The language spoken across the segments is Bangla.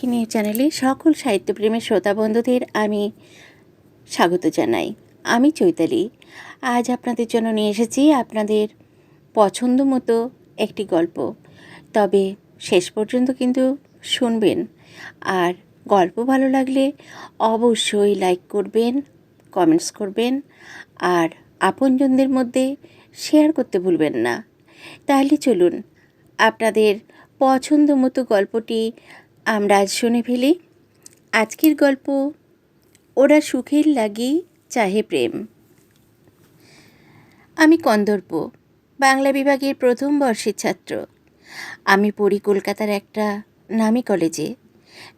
ব্রেকিং নিউজ চ্যানেলে সকল সাহিত্যপ্রেমী শ্রোতা বন্ধুদের আমি স্বাগত জানাই। আমি চৈতালি। আজ আপনাদের জন্য নিয়ে এসেছি আপনাদের পছন্দ মতো একটি গল্প। তবে শেষ পর্যন্ত কিন্তু শুনবেন। আর গল্প ভালো লাগলে অবশ্যই লাইক করবেন, কমেন্টস করবেন আর আপনজনদের মধ্যে শেয়ার করতে ভুলবেন না। তাহলে চলুন আপনাদের পছন্দ মতো গল্পটি আমরা আজ শুনে ফেলি। আজকের গল্প ওরা সুখের লাগি চাহে প্রেম। আমি কন্দর্প, বাংলা বিভাগের প্রথম বর্ষের ছাত্র। আমি পড়ি কলকাতার একটা নামী কলেজে।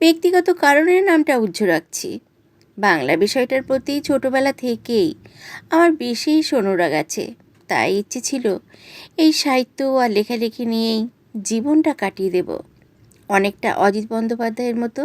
ব্যক্তিগত কারণে নামটা উজ্জ্ব রাখছি। বাংলা বিষয়টার প্রতি ছোটোবেলা থেকেই আমার বিশেষ অনুরাগ আছে। তাই ইচ্ছে ছিল এই সাহিত্য আর লেখালেখি নিয়েই জীবনটা কাটিয়ে দেব। অনেকটা অজিত বন্দ্যোপাধ্যায়ের মতো।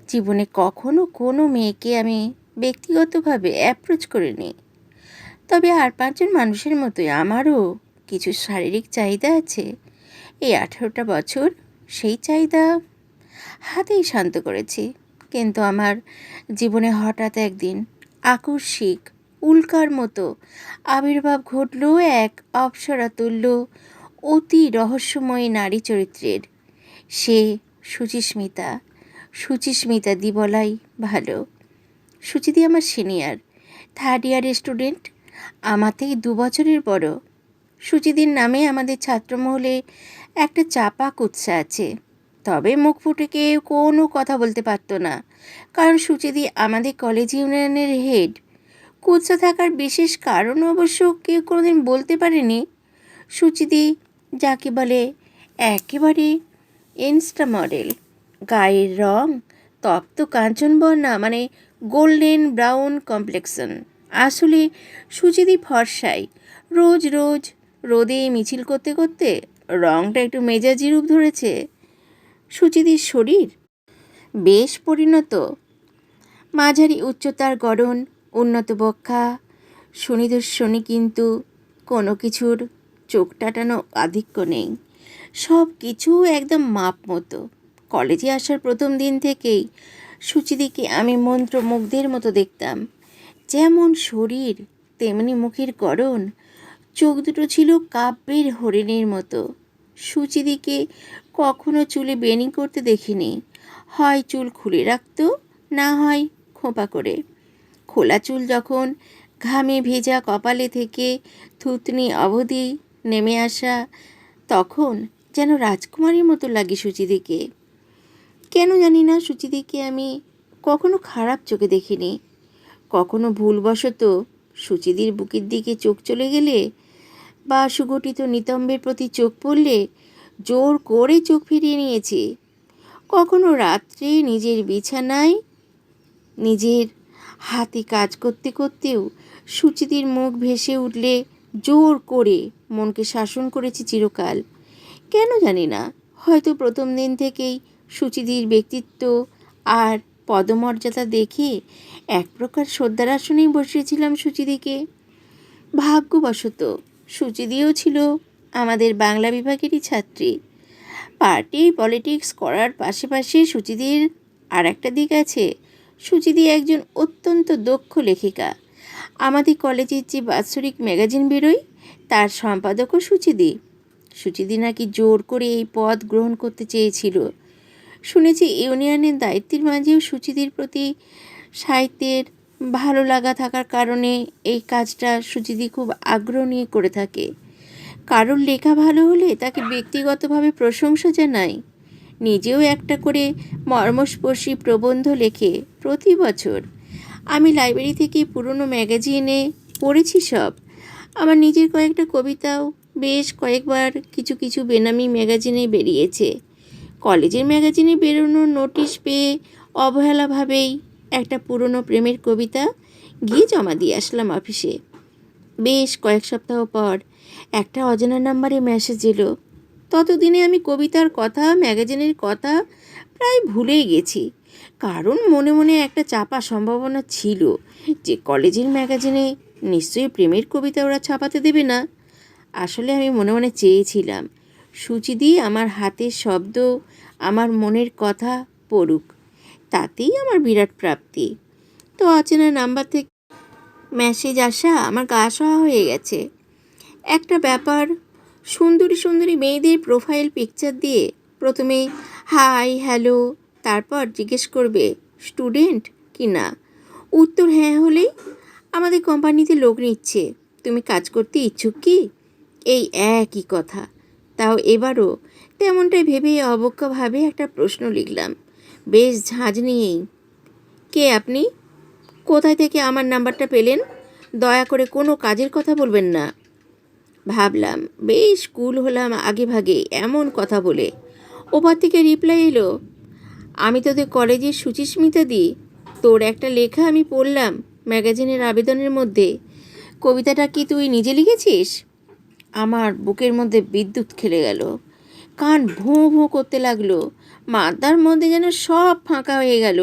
জীবনে কখনো কোনো মেয়েকে আমি ব্যক্তিগতভাবে অ্যাপ্রোচ করিনি। তবে আর 5জন মানুষের মতোই আমারও কিছু শারীরিক চাহিদা আছে। এই 18টা বছর সেই চাহিদা হাতেই শান্ত করেছি। কিন্তু আমার জীবনে হঠাৎ একদিন আকস্মিক উল্কার মতো আবির্ভাব ঘটল এক অপ্সরাতুল্য অতি রহস্যময়ী নারী চরিত্রের। সে সুচিস্মিতা। সুচিস্মিতা দি বলাই ভালো। সুচিদি আমার সিনিয়র, 3rd ইয়ারের স্টুডেন্ট। আমার থেকে 2 বছরের বড়। সুচিদির নামে আমাদের ছাত্রমহলে একটা চাপা কুৎসা আছে। তবে মুখ ফুটে কেউ কোনো কথা বলতে পারতো না, কারণ সুচিদি আমাদের কলেজ ইউনিয়নের হেড। কুৎসা থাকার বিশেষ কারণ অবশ্য কেউ কোনোদিন বলতে পারেনি। সুচিদি যাকে বলে একেবারে ইনস্টা মডেল। গায়ের রং তপ্ত কাঞ্চনবর্ণা, মানে গোল্ডেন ব্রাউন কমপ্লেক্সন। আসলে সুচিদি ফর্সাই। রোজ রোজ রোদে মিছিল করতে করতে রংটা একটু মেজাজি রূপ ধরেছে। সুচিদির শরীর বেশ পরিণত। মাঝারি উচ্চতার গড়ন, উন্নত বক্ষা, সুনিদর্শনী, কিন্তু কোনো কিছুর চোখ টাটানো আধিক্য নেই। সব কিছু একদম মাপ মতো। কলেজে আসার প্রথম দিন থেকেই সুচিদিকে আমি মন্ত্রমুগ্ধের মতো দেখতাম। যেমন শরীর তেমনি মুখের গড়ন। চোখ দুটো ছিল কাব্যের হরিণের মতো। সুচিদিকে কখনো চুলে বেনি করতে দেখিনি। হয় চুল খুলে রাখত, না হয় খোঁপা করে। খোলা চুল যখন ঘামে ভেজা কপালে থেকে থুতনি অবধি নেমে আসা, তখন যেন রাজকুমারীর মতো লাগে সুচিদিকে। কেন জানি না সুচিদিকে আমি কখনো খারাপ চোখে দেখিনি। কখনো ভুলবশত সুচিদির বুকের দিকে চোখ চলে গেলে বা সুগঠিত নিতম্বের প্রতি চোখ পড়লে জোর করে চোখ ফিরিয়ে নিয়েছি। কখনো রাত্রে নিজের বিছানায় নিজের হাতে কাজ করতে করতেও সুচিদির মুখ ভেসে উঠলে জোর করে মনকে শাসন করেছি চিরকাল। কেন জানি না, হয়তো প্রথম দিন থেকেই সুচিদির ব্যক্তিত্ব আর পদমর্যাদা দেখে এক প্রকার শ্রদ্ধার আসনেই বসিয়েছিলাম সুচিদিকে। ভাগ্যবশত সুচিদিও ছিল আমাদের বাংলা বিভাগেরই ছাত্রী। পার্টি পলিটিক্স করার পাশাপাশি সুচিদির আর একটা দিক আছে। সুচিদি একজন অত্যন্ত দক্ষ লেখিকা। আমাদের কলেজের যে বাৎসরিক ম্যাগাজিন বেরোয় তার সম্পাদকও সুচিদি। সুচিদি নাকি জোর করে এই পদ গ্রহণ করতে চেয়েছিল। শুনেছি ইউনিয়নের দায়িত্বের মাঝেও সুচিদির প্রতি সাহিত্যের ভালো লাগা থাকার কারণে এই কাজটা সুচিদি খুব আগ্রহ নিয়ে করে থাকে। কারোর লেখা ভালো হলে তাকে ব্যক্তিগতভাবে প্রশংসা জানায়। নিজেও একটা করে মর্মস্পর্শী প্রবন্ধ লেখে প্রতি বছর। আমি লাইব্রেরি থেকে পুরনো ম্যাগাজিনে পড়েছি সব। আমার নিজের কয়েকটা কবিতাও বেশ কয়েকবার কিছু কিছু বেনামি ম্যাগাজিনে বেরিয়েছে। কলেজের ম্যাগাজিনে বেরোনোর নোটিশ পেয়ে অবহেলাভাবেই একটা পুরনো প্রেমের কবিতা গিয়ে জমা দিয়ে আসলাম অফিসে। বেশ কয়েক সপ্তাহ পর একটা অজানা নাম্বারে মেসেজ এলো। ততদিনে আমি কবিতার কথা, ম্যাগাজিনের কথা প্রায় ভুলেই গেছি, কারণ মনে মনে একটা চাপা সম্ভাবনা ছিল যে কলেজের ম্যাগাজিনে নিশ্চয়ই প্রেমের কবিতা ওরা ছাপাতে দেবে না। আসলে আমি মনে মনে চেয়েছিলাম সুচিদি আমার হাতের শব্দ, আমার মনের কথা পড়ুক, তাতেই আমার বিরাট প্রাপ্তি। তো অচেনা নাম্বার থেকে মেসেজ আসা আমার গা সওয়া হয়ে গেছে। একটা ব্যাপার, সুন্দরী সুন্দরী মেয়েদের প্রোফাইল পিকচার দিয়ে প্রথমে হাই হ্যালো, তারপর জিজ্ঞেস করবে স্টুডেন্ট কি না। উত্তর হ্যাঁ হলেই আমাদের কোম্পানিতে লোক নিচ্ছে, তুমি কাজ করতে ইচ্ছুক কি, এই একই কথা। তাও এবারও তেমনটাই ভেবে অবজ্ঞাভাবে একটা প্রশ্ন লিখলাম, বেশ ঝাঁঝ নিয়েই। কে আপনি? কোথায় থেকে আমার নাম্বারটা পেলেন? দয়া করে কোনো কাজের কথা বলবেন না। ভাবলাম বেশ কুল হলাম আগে ভাগে এমন কথা বলে। ওপার থেকে রিপ্লাই এলো, আমি তোদের কলেজের সুচিস্মিতা দি, তোর একটা লেখা আমি পড়লাম ম্যাগাজিনের আবেদনের মধ্যে। কবিতাটা কি তুই নিজে লিখেছিস? আমার বুকের মধ্যে বিদ্যুৎ খেলে গেল, কান ভোঁ ভোঁ করতে লাগলো, মাথার মধ্যে যেন সব ফাঁকা হয়ে গেল।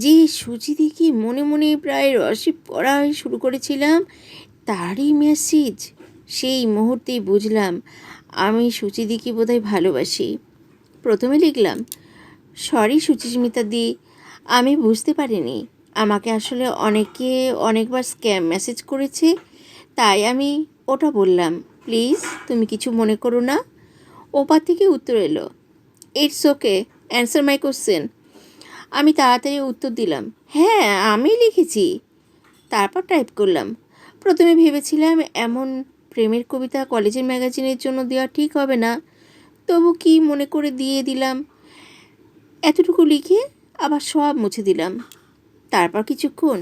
যে সুচিদিকে মনে মনে প্রায় রসে পড়া শুরু করেছিলাম, তারই মেসেজ। সেই মুহূর্তেই বুঝলাম আমি সুচিদিকে বোধহয় ভালোবাসি। প্রথমে লিখলাম, সরি সুচিস্মিতা দি, আমি বুঝতে পারিনি। আমাকে আসলে অনেকে অনেকবার স্ক্যাম মেসেজ করেছে, তাই আমি ওটা বললাম। প্লিজ তুমি কিছু মনে করো না। ওপার থেকে উত্তর এলো, it's okay, answer my question. আমি তাড়াতাড়ি উত্তর দিলাম, হ্যাঁ আমি লিখেছি। তারপর টাইপ করলাম, প্রথমে ভেবেছিলাম এমন প্রেমের কবিতা কলেজের ম্যাগাজিনের জন্য দেওয়া ঠিক হবে না, তবু কি মনে করে দিয়ে দিলাম। এতটুকু লিখে আবার সব মুছে দিলাম। তারপর কিছুক্ষণ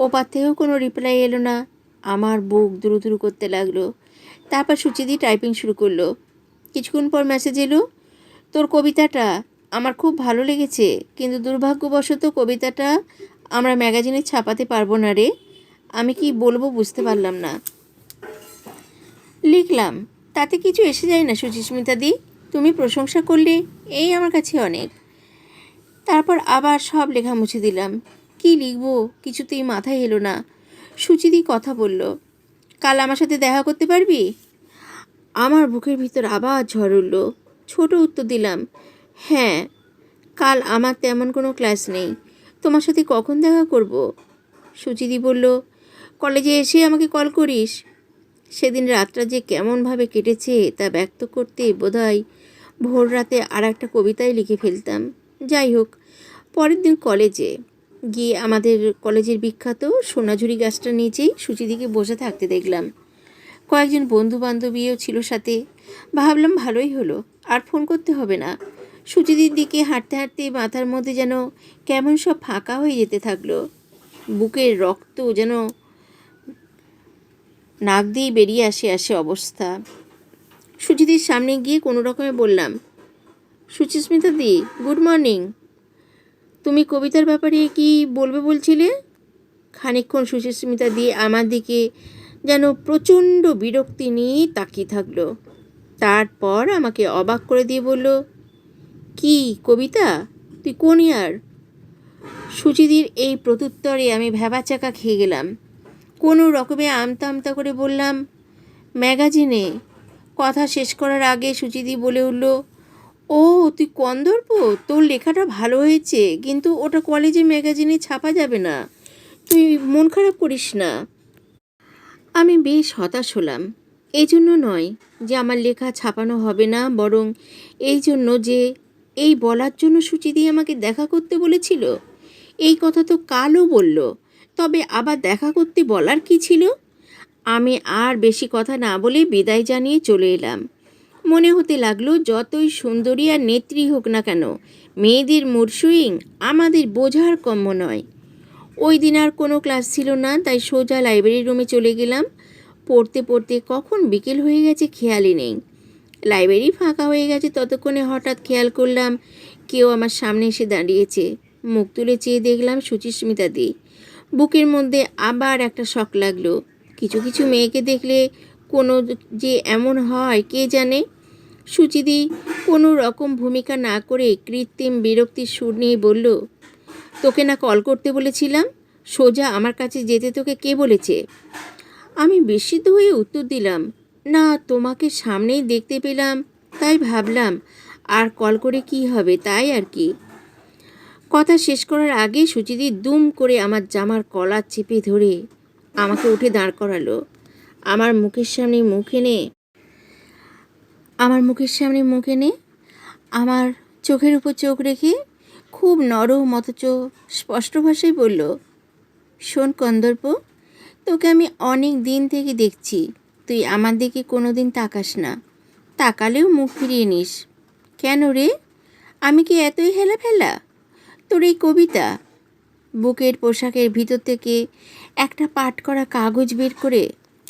ওপার থেকেও কোনো রিপ্লাই এলো না। আমার বুক দুরু করতে লাগলো। তারপর সুচিদি টাইপিং শুরু করলো। কিছুক্ষণ পর মেসেজ এলো, তোর কবিতাটা আমার খুব ভালো লেগেছে, কিন্তু দুর্ভাগ্যবশত কবিতাটা আমরা ম্যাগাজিনে ছাপাতে পারবো না রে। আমি কি বলবো বুঝতে পারলাম না। লিখলাম, তাতে কিছু এসে যায় না সুচিস্মিতা দি, তুমি প্রশংসা করলে এই আমার কাছে অনেক। তারপর আবার সব লেখা মুছে দিলাম। কি লিখবো কিছুতেই মাথায় এলো না। সুচিদি কথা বলল, কাল আমার সাথে দেখা করতে পারবি? আমার বুকের ভিতর আবার ঝড় উঠল। ছোট উত্তর দিলাম, হ্যাঁ, কাল আমার তেমন কোনো ক্লাস নেই, তোমার সাথে কখন দেখা করব? সুচিদি বলল, কলেজে এসে আমাকে কল করিস। সেদিন রাতটা যে কেমনভাবে কেটেছে তা ব্যক্ত করতে বোধহয় ভোর রাতে আর একটা কবিতায় লিখে ফেলতাম। যাই হোক, পরের দিন কলেজে গিয়ে আমাদের কলেজের বিখ্যাত সোনাঝুরি গাছটার নিচেই সুচিদিকে বসে থাকতে দেখলাম। কয়েকজন বন্ধু বান্ধবীও ছিল সাথে। ভাবলাম ভালোই হলো, আর ফোন করতে হবে না। সুচিদির দিকে হাঁটতে হাঁটতে মাথার মধ্যে যেন কেমন সব ফাঁকা হয়ে যেতে থাকলো। বুকের রক্ত যেন নাক দিয়ে বেরিয়ে আসে অবস্থা। সুচিদির সামনে গিয়ে কোনো রকমে বললাম, সুচিস্মিতা দি, গুড মর্নিং। তুমি কবিতার ব্যাপারে কি বলবে বলছিলে? খানিকক্ষণ সুচিস্মিতা দি আমার দিকে যেন প্রচণ্ড বিরক্তি নিয়ে তাকিয়ে থাকলো। তারপর আমাকে অবাক করে দিয়ে বলল, কি কবিতা? তুই কোন ইয়ার? সুচিদির এই প্রত্যুত্তরে আমি ভ্যাবাচাকা খেয়ে গেলাম। কোনো রকমে আমতা আমতা করে বললাম, ম্যাগাজিনে। কথা শেষ করার আগে সুচিদি বলে উঠল, ও তুই কন্দর্প, তোর লেখাটা ভালো হয়েছে, কিন্তু ওটা কলেজে ম্যাগাজিনে ছাপা যাবে না, তুই মন খারাপ করিস না। আমি বেশ হতাশ হলাম। এই জন্য নয় যে আমার লেখা ছাপানো হবে না, বরং এই জন্য যে এই বলার জন্য সুচিদি আমাকে দেখা করতে বলেছিল। এই কথা তো কালও বলল, তবে আবার দেখা করতে বলার কি ছিল? আমি আর বেশি কথা না বলে বিদায় জানিয়ে চলে এলাম। মনে হতে লাগলো যতই সুন্দরী আর নেত্রী হোক না কেন, মেয়েদের মুড সুইং আমাদের বোঝার কম্য নয়। ওই দিন আর কোনো ক্লাস ছিল না, তাই সোজা লাইব্রেরি রুমে চলে গেলাম। পড়তে পড়তে কখন বিকেল হয়ে গেছে খেয়ালই নেই। লাইব্রেরি ফাঁকা হয়ে গেছে ততক্ষণে হঠাৎ খেয়াল করলাম কেউ আমার সামনে এসে দাঁড়িয়েছে। মুখ তুলে চেয়ে দেখলাম সুচিস্মিতা দি। বুকের মধ্যে আবার একটা শক লাগলো। কিছু কিছু মেয়েকে দেখলে কোনো যে এমন হয় কে জানে। সুচিদি কোনো রকম ভূমিকা না করে কৃত্রিম বিরক্তির সুর নিয়ে বলল, তোকে না কল করতে বলেছিলাম, সোজা আমার কাছে যেতে তোকে কে বলেছে? আমি বিস্মিত হয়ে উত্তর দিলাম, না, তোমাকে সামনেই দেখতে পেলাম, তাই ভাবলাম আর কল করে কি হবে, তাই আর কি। কথা শেষ করার আগে সুচিদি দুম করে আমার জামার কলার চেপে ধরে আমাকে উঠে দাঁড় করালো। আমার মুখের সামনে মুখ এনে আমার চোখের উপর চোখ রেখে খুব নরম অথচ স্পষ্ট ভাষায় বলল, শোন কন্দর্প, তোকে আমি অনেক দিন থেকে দেখছি, তুই আমার দিকে কোনো দিন তাকাস না, তাকালেও মুখ ফিরিয়ে নিস। কেন রে, আমি কি এতই হেলা ফেলা? তোর এই কবিতা। বুকের পোশাকের ভিতর থেকে একটা পাট করা কাগজ বের করে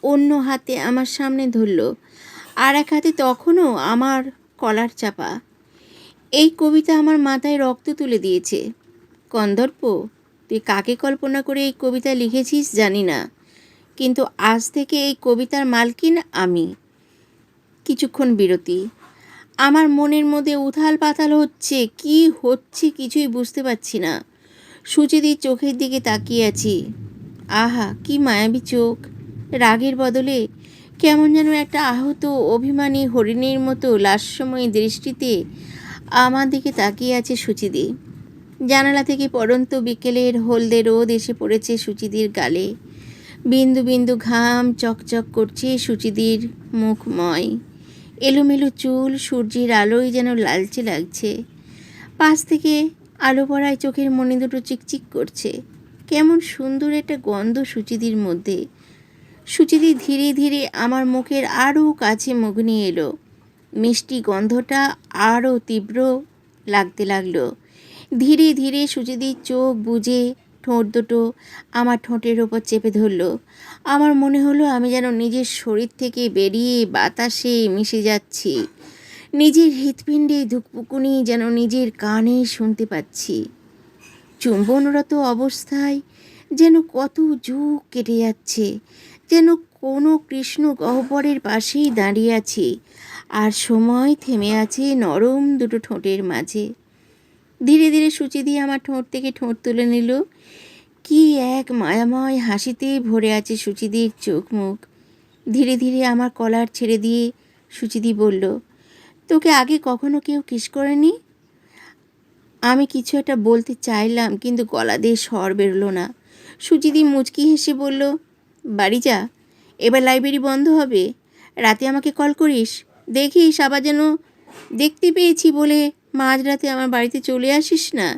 অন্য হাতে আমার সামনে ধরল, আর এক হাতে তখনও আমার কলার চাপা। এই কবিতা আমার মাথায় রক্ত তুলে দিয়েছে। কন্দর্প, তুই কাকে কল্পনা করে এই কবিতা লিখেছিস জানি না, কিন্তু আজ থেকে এই কবিতার মালকিন আমি। কিছুক্ষণ বিরতি। আমার মনের মধ্যে উথাল পাথাল হচ্ছে, কি হচ্ছে কিছুই বুঝতে পারছি না। সুচিদির চোখের দিকে তাকিয়ে আছি। আহা, কি মায়াবী চোখ! রাগের বদলে কেমন যেন একটা আহত অভিমানী হরিণীর মতো লাস্যময়ী দৃষ্টিতে আমার দিকে তাকিয়ে আছে সুচিদি। জানালা থেকে পড়ন্ত বিকেলের হলদে রোদ এসে পড়েছে সুচিদির গালে। বিন্দু বিন্দু ঘাম চকচক করছে সুচিদির মুখময়। এলোমেলো চুল সূর্যের আলোয় যেন লালচে লাগছে। পাশ থেকে আলো পড়ায় চোখের মনি দুটো চিকচিক করছে। কেমন সুন্দর একটা গন্ধ সুচিদির মধ্যে। সুচিদি ধীরে ধীরে আমার মুখের আরও কাছে মুখ নিয়ে এলো। মিষ্টি গন্ধটা আরও তীব্র লাগতে লাগলো। ধীরে ধীরে সুচিদির চোখ বুজে ঠোঁট দুটো আমার ঠোঁটের ওপর চেপে ধরলো। আমার মনে হলো আমি যেন নিজের শরীর থেকে বেরিয়ে বাতাসে মিশে যাচ্ছি। নিজের হৃৎপিণ্ডে ধুকপুকুনি যেন নিজের কানে শুনতে পাচ্ছি। চুম্বনরত অবস্থায় যেন কত যুগ কেটে যাচ্ছে, যেন কোনো কৃষ্ণ গহ্বরের পাশেই দাঁড়িয়ে আছি, আর সময় থেমে আছে নরম দুটো ঠোঁটের মাঝে। ধীরে ধীরে সুচিদি আমার ঠোঁট থেকে ঠোঁট তুলে নিল। কি এক মায়াময় হাসিতে ভরে আছে সুচিদির চোখ মুখ। ধীরে ধীরে আমার কলার ছেড়ে দিয়ে সুচিদি বলল, তোকে আগে কখনো কেউ কিস করেনি? আমি কিছু একটা বলতে চাইলাম, কিন্তু গলা দিয়ে স্বর বেরোলো না। সুচিদি মুচকি হেসে বলল, বাড়ি যা, এবার লাইব্রেরি বন্ধ হবে। রাতে আমাকে কল করিস, দেখিস আবার যেন দেখতে পেয়েছি বলে মাঝরাতে আমার বাড়িতে চলে আসিস না।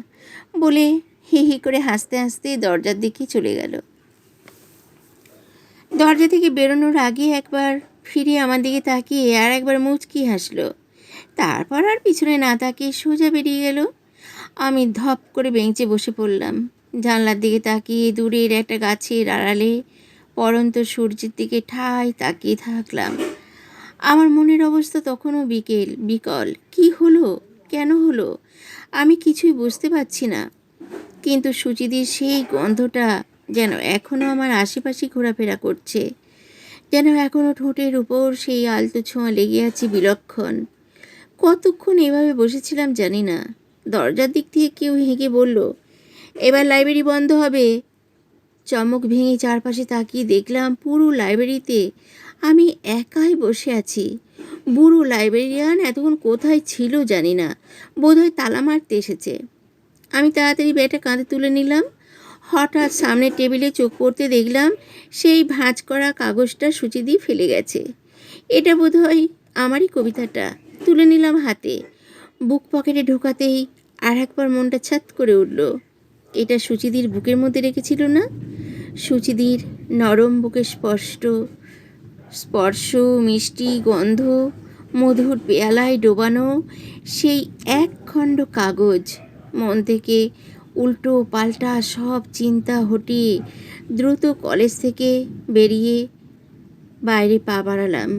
বলে হি হি করে হাসতে হাসতে দরজার দিকে চলে গেল। দরজা থেকে বেরোনোর আগে একবার ফিরে আমার দিকে তাকিয়ে আর একবার মুচকি হাসলো। তারপর আর পিছনে না তাকিয়ে সোজা বেরিয়ে গেল। আমি ধপ করে বেঞ্চে বসে পড়লাম। জানলার দিকে তাকিয়ে দূরের একটা গাছের আড়ালে পড়ন্ত সূর্যের দিকে ঠায় তাকিয়ে থাকলাম। আমার মনের অবস্থা তখনও বিকল। কি হলো, কেন হলো, আমি কিছুই বুঝতে পারছি না। কিন্তু সুচিদির সেই গন্ধটা যেন এখনও আমার আশেপাশে ঘোরাফেরা করছে, যেন এখনও ঠোঁটের উপর সেই আলতো ছোঁয়া লেগে আছে বিলক্ষণ। কতক্ষণ এভাবে বসেছিলাম জানি না। দরজার দিক থেকে কেউ হেঁকে বলল, এবার লাইব্রেরি বন্ধ হবে। চমক ভেঙে চারপাশে তাকিয়ে দেখলাম পুরো লাইব্রেরিতে আমি একাই বসে আছি। বুড়ো লাইব্রেরিয়ান এতক্ষণ কোথায় ছিল জানি না, বোধহয় তালা মারতে এসেছে। আমি তাড়াতাড়ি ব্যাগটা কাঁধে তুলে নিলাম। হঠাৎ সামনের টেবিলে চোখ পড়তে দেখলাম সেই ভাঁজ করা কাগজটা সুচিদি ফেলে গেছে। এটা বোধহয় আমারই কবিতাটা। তুলে নিলাম হাতে। বুক পকেটে ঢোকাতেই আর একবার মনটা ছাত করে উঠল। এটা সুচিদির বুকের মধ্যে রেখেছিল না? সুচিদির নরম বুকে স্পর্শ, মিষ্টি গন্ধ, মধুর পেয়ালায় ডোবানো সেই এক খণ্ড কাগজ। মন থেকে উল্টো পাল্টা সব চিন্তা হটিয়ে দ্রুত কলেজ থেকে বেরিয়ে বাইরে পা বাড়ালাম।